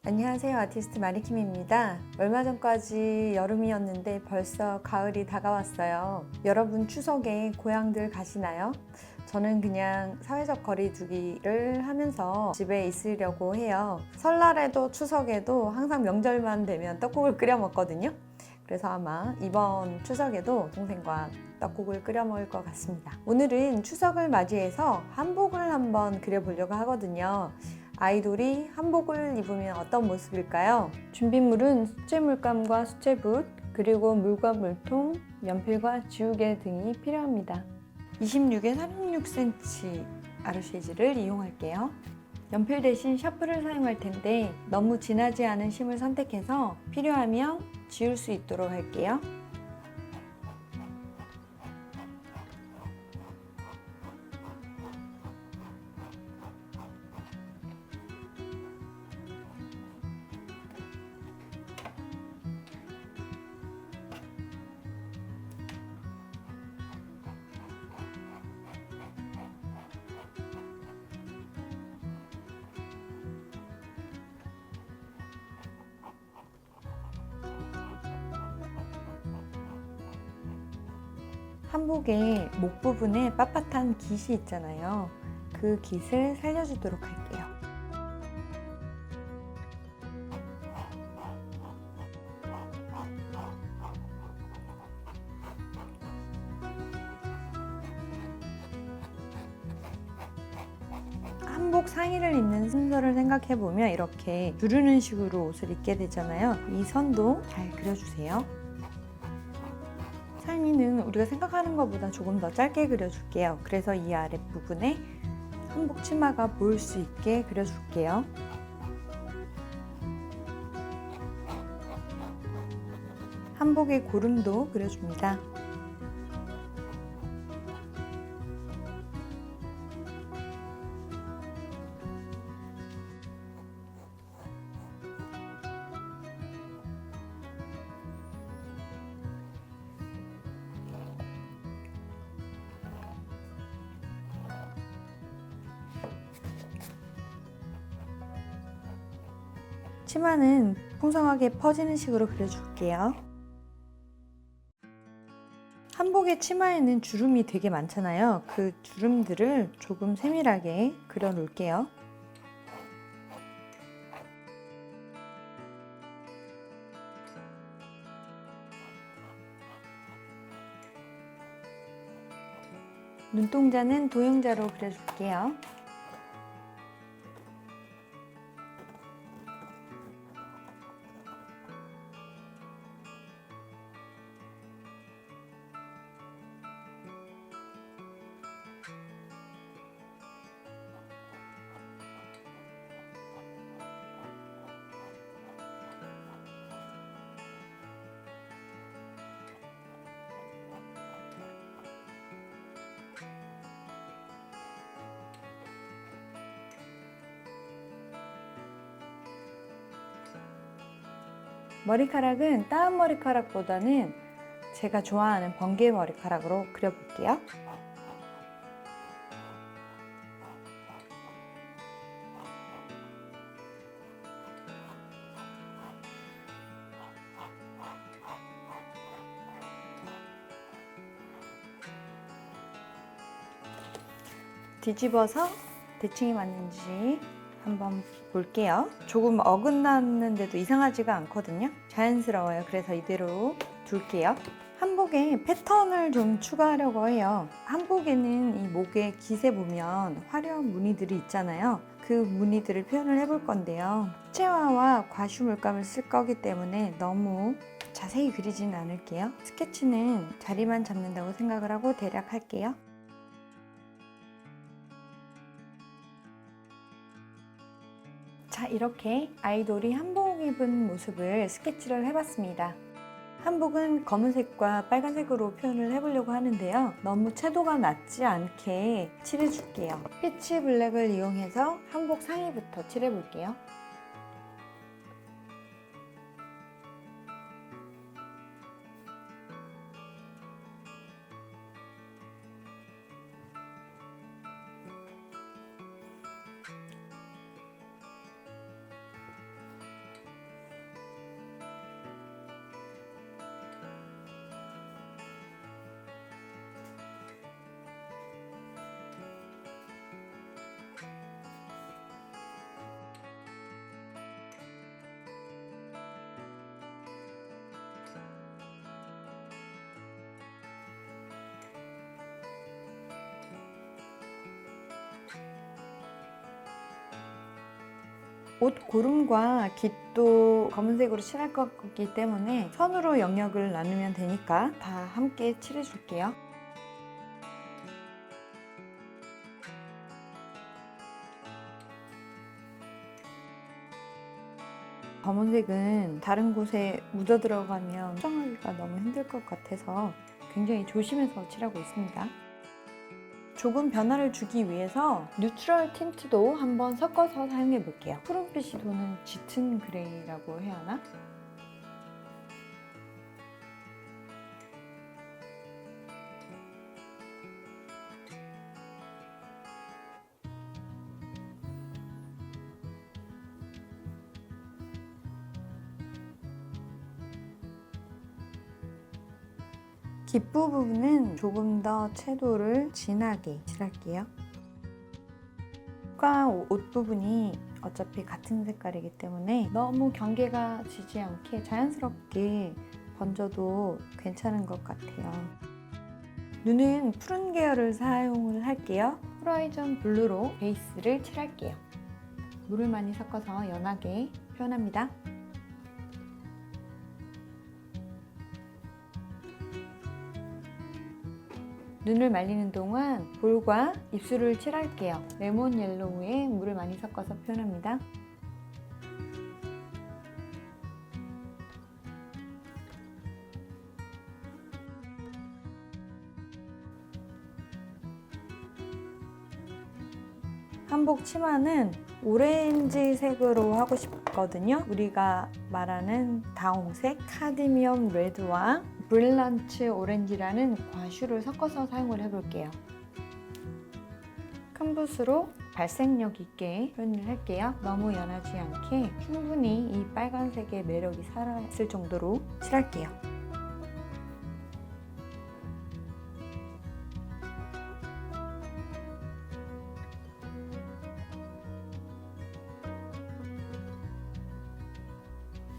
안녕하세요. 아티스트 마리킴입니다. 얼마 전까지 여름이었는데 벌써 가을이 다가왔어요. 여러분 추석에 고향들 가시나요? 저는 그냥 사회적 거리두기를 하면서 집에 있으려고 해요. 설날에도 추석에도 항상 명절만 되면 떡국을 끓여 먹거든요. 그래서 아마 이번 추석에도 동생과 떡국을 끓여 먹을 것 같습니다. 오늘은 추석을 맞이해서 한복을 한번 그려보려고 하거든요. 아이돌이 한복을 입으면 어떤 모습일까요? 준비물은 수채 물감과 수채붓, 그리고 물과 물통, 연필과 지우개 등이 필요합니다. 26에 36cm 아르시즈를 이용할게요. 연필 대신 샤프를 사용할 텐데 너무 진하지 않은 심을 선택해서 필요하면 지울 수 있도록 할게요. 한복의 목 부분에 빳빳한 깃이 있잖아요. 그 깃을 살려주도록 할게요. 한복 상의를 입는 순서를 생각해보면 이렇게 두르는 식으로 옷을 입게 되잖아요. 이 선도 잘 그려주세요. 상의는 우리가 생각하는 것보다 조금 더 짧게 그려줄게요. 그래서 이 아랫부분에 한복 치마가 보일 수 있게 그려줄게요. 한복의 고름도 그려줍니다. 치마는 풍성하게 퍼지는 식으로 그려줄게요. 한복의 치마에는 주름이 되게 많잖아요. 그 주름들을 조금 세밀하게 그려 놓을게요. 눈동자는 도형자로 그려줄게요. 머리카락은 다운 머리카락보다는 제가 좋아하는 번개 머리카락으로 그려볼게요. 뒤집어서 대칭이 맞는지 한번 볼게요. 조금 어긋났는데도 이상하지가 않거든요. 자연스러워요. 그래서 이대로 둘게요. 한복에 패턴을 좀 추가하려고 해요. 한복에는 이 목에 깃에 보면 화려한 무늬들이 있잖아요. 그 무늬들을 표현을 해볼 건데요. 수채화와 과슈 물감을 쓸 거기 때문에 너무 자세히 그리진 않을게요. 스케치는 자리만 잡는다고 생각을 하고 대략 할게요. 자, 이렇게 아이돌이 한복 입은 모습을 스케치를 해봤습니다. 한복은 검은색과 빨간색으로 표현을 해보려고 하는데요. 너무 채도가 낮지 않게 칠해줄게요. 피치 블랙을 이용해서 한복 상의부터 칠해볼게요. 옷 고름과 깃도 검은색으로 칠할 거기 때문에 선으로 영역을 나누면 되니까 다 함께 칠해줄게요. 검은색은 다른 곳에 묻어 들어가면 수정하기가 너무 힘들 것 같아서 굉장히 조심해서 칠하고 있습니다. 조금 변화를 주기 위해서 뉴트럴 틴트도 한번 섞어서 사용해 볼게요. 푸른빛이 도는 짙은 그레이라고 해야 하나? 깃부 부분은 조금 더 채도를 진하게 칠할게요. 옷 부분이 어차피 같은 색깔이기 때문에 너무 경계가 지지 않게 자연스럽게 번져도 괜찮은 것 같아요. 눈은 푸른 계열을 사용을 할게요. 호라이즌 블루로 베이스를 칠할게요. 물을 많이 섞어서 연하게 표현합니다. 눈을 말리는 동안 볼과 입술을 칠할게요. 레몬 옐로우에 물을 많이 섞어서 표현합니다. 한복 치마는 오렌지색으로 하고 싶거든요. 우리가 말하는 다홍색, 카드미엄 레드와 브릴란트 오렌지라는 과슈를 섞어서 사용을 해볼게요. 큰 붓으로 발색력 있게 표현을 할게요. 너무 연하지 않게 충분히 이 빨간색의 매력이 살아있을 정도로 칠할게요.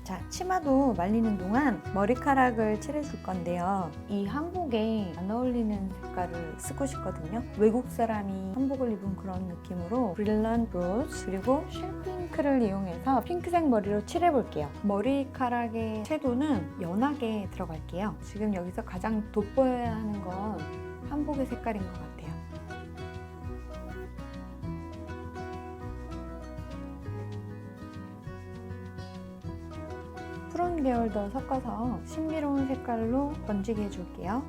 자, 치마도 말리는 동안 머리카락을 칠해줄 건데요. 이 한복에 안 어울리는 색깔을 쓰고 싶거든요. 외국 사람이 한복을 입은 그런 느낌으로 브릴란트 로즈 그리고 쉘핑크를 이용해서 핑크색 머리로 칠해볼게요. 머리카락의 채도는 연하게 들어갈게요. 지금 여기서 가장 돋보여야 하는 건 한복의 색깔인 것 같아요. 푸른 계열도 섞어서 신비로운 색깔로 번지게 해줄게요.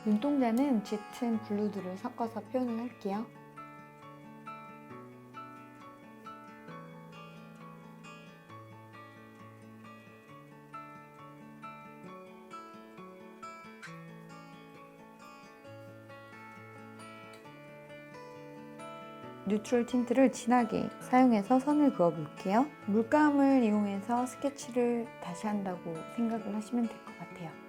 눈동자는 짙은 블루들을 섞어서 표현을 할게요. 뉴트럴 틴트를 진하게 사용해서 선을 그어볼게요. 물감을 이용해서 스케치를 다시 한다고 생각을 하시면 될 것 같아요.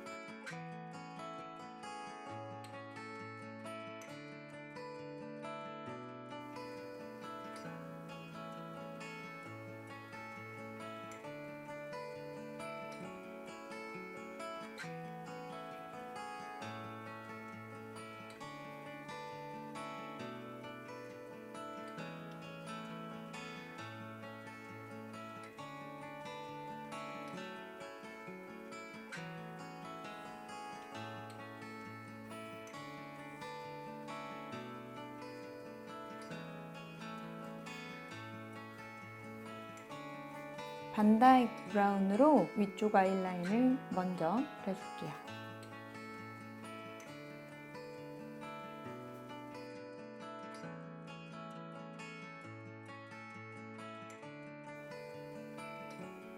반다이크 브라운으로 위쪽 아이라인을 먼저 그려줄게요.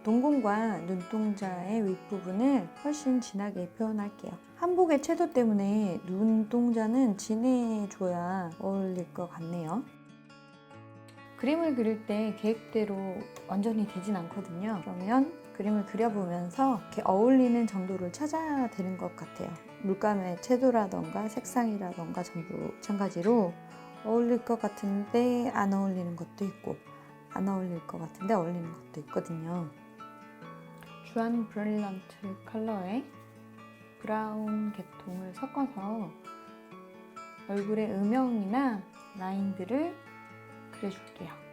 동공과 눈동자의 윗부분을 훨씬 진하게 표현할게요. 한복의 채도 때문에 눈동자는 진해줘야 어울릴 것 같네요. 그림을 그릴 때 계획대로 완전히 되진 않거든요. 그러면 그림을 그려보면서 이렇게 어울리는 정도를 찾아야 되는 것 같아요. 물감의 채도라던가 색상이라던가 전부 마찬가지로 어울릴 것 같은데 안 어울리는 것도 있고 안 어울릴 것 같은데 어울리는 것도 있거든요. 주한 브릴런트 컬러에 브라운 계통을 섞어서 얼굴의 음영이나 라인들을 그려줄게요.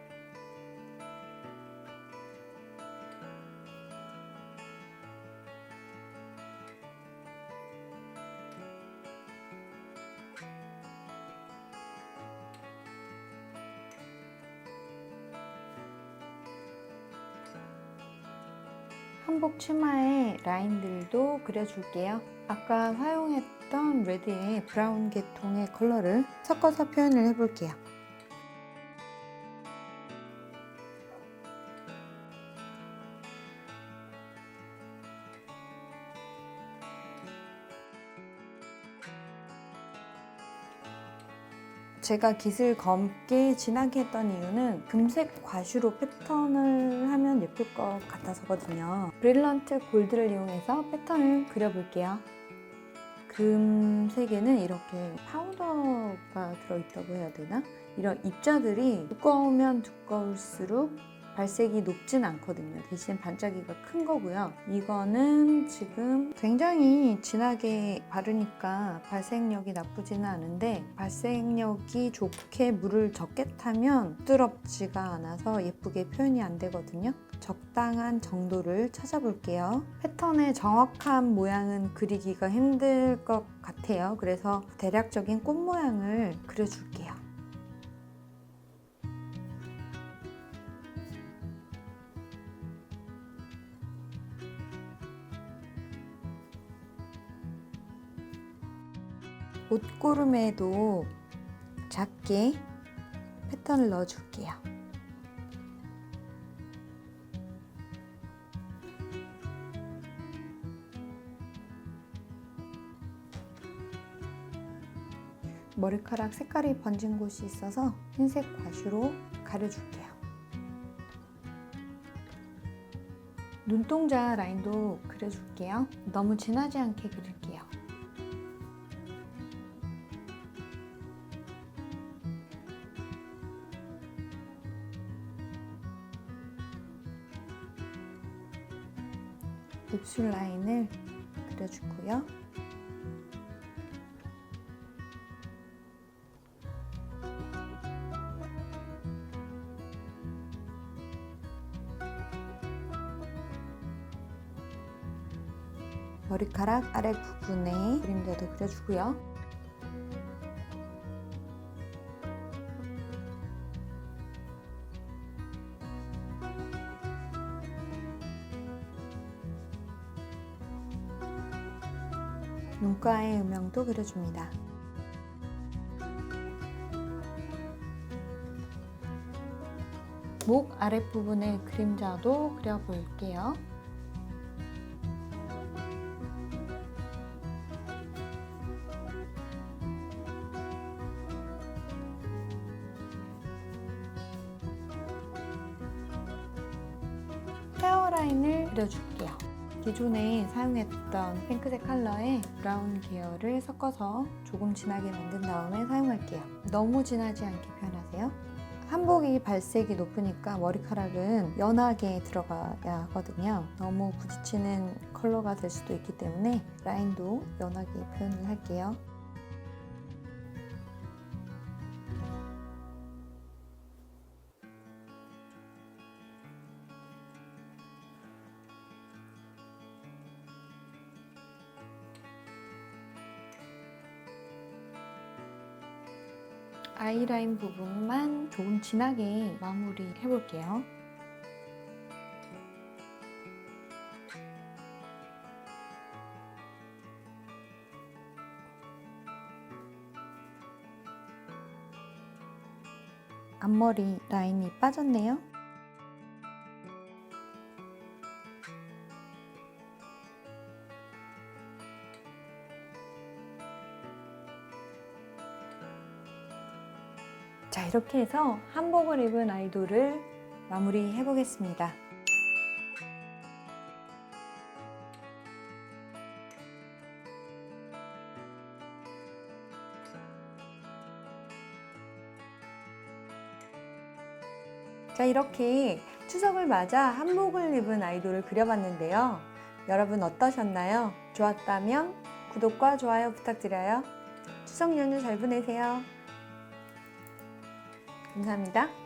한복 치마의 라인들도 그려줄게요. 아까 사용했던 레드에 브라운 계통의 컬러를 섞어서 표현을 해볼게요. 제가 깃을 검게 진하게 했던 이유는 금색 과슈로 패턴을 하면 예쁠 것 같아서거든요. 브릴런트 골드를 이용해서 패턴을 그려볼게요. 금색에는 이렇게 파우더가 들어있다고 해야 되나? 이런 입자들이 두꺼우면 두꺼울수록 발색이 높진 않거든요. 대신 반짝이가 큰 거고요. 이거는 지금 굉장히 진하게 바르니까 발색력이 나쁘지는 않은데 발색력이 좋게 물을 적게 타면 부드럽지가 않아서 예쁘게 표현이 안 되거든요. 적당한 정도를 찾아볼게요. 패턴의 정확한 모양은 그리기가 힘들 것 같아요. 그래서 대략적인 꽃 모양을 그려줄게요. 옷고름에도 작게 패턴을 넣어줄게요. 머리카락 색깔이 번진 곳이 있어서 흰색 과슈로 가려줄게요. 눈동자 라인도 그려줄게요. 너무 진하지 않게 그릴게요. 입술 라인을 그려주고요. 머리카락 아래 부분에 그림자도 그려주고요. 눈가의 음영도 그려줍니다. 목 아랫부분의 그림자도 그려볼게요. 헤어라인을 그려줄게요. 기존에 사용했던 핑크색 컬러에 브라운 계열을 섞어서 조금 진하게 만든 다음에 사용할게요. 너무 진하지 않게 표현하세요. 한복이 발색이 높으니까 머리카락은 연하게 들어가야 하거든요. 너무 부딪히는 컬러가 될 수도 있기 때문에 라인도 연하게 표현을 할게요. 아이라인 부분만 조금 진하게 마무리 해볼게요. 앞머리 라인이 빠졌네요. 계속해서 한복을 입은 아이돌을 마무리해 보겠습니다. 자, 이렇게 추석을 맞아 한복을 입은 아이돌을 그려봤는데요. 여러분 어떠셨나요? 좋았다면 구독과 좋아요 부탁드려요. 추석 연휴 잘 보내세요. 감사합니다.